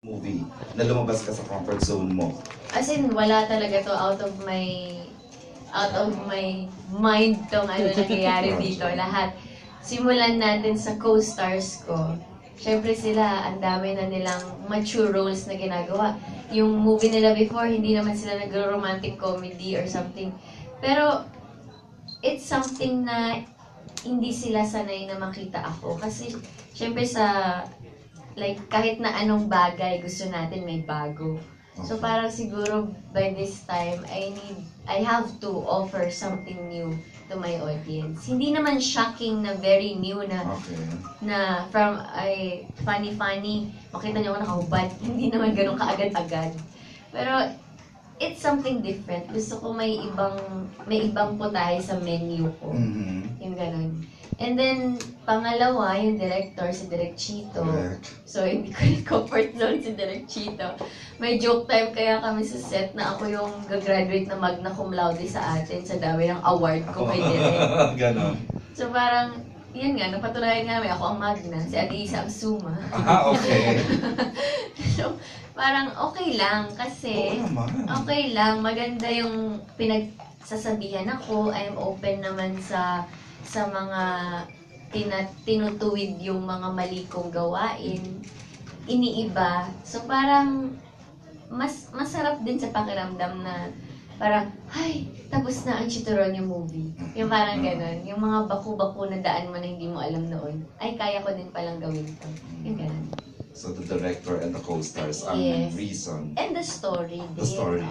movie na lumabas ka sa comfort zone mo? As in, wala talaga to out of my mind tong ano nangyayari dito. Lahat. Simulan natin sa co-stars ko. Siyempre sila, ang dami na nilang mature roles na ginagawa. Yung movie nila before, hindi naman sila nag-romantic comedy or something. Pero, it's something na hindi sila sanay na makita ako. Kasi, siyempre sa like kahit na anong bagay gusto natin may bago. So parang siguro by this time I have to offer something new to my audience. Hindi naman shocking na very new na na from funny makita niyo ako nakahubad. Hindi naman ganoon kaagad-agad. Pero it's something different. Gusto ko may ibang putahe sa menu ko. Yung ganun. And then, pangalawa, yung director, si Direk Chito. So, hindi ko rin comfort zone si Direk Chito. May joke time kaya kami sa set na ako yung gagraduate na magna cum laude sa atin sa dami ng award ko kay Direk. Ganon. So, parang, yun nga, napatunayan nga namin ako ang magna, si Ate Isa ang suma. Okay. So, parang okay lang kasi okay lang, maganda yung pinagsasabihan ako. I'm open naman sa mga tinutuwid yung mga mali kong gawain, iniiba. So parang masarap din sa pakiramdam na parang, ay, tapos na ang Chitoronyo movie. Yung parang ganun. Yung mga baku-baku na daan mo na hindi mo alam noon, ay, kaya ko din palang gawin to. Yung ganun. So the director and the co-stars ang reason. And the story. The story.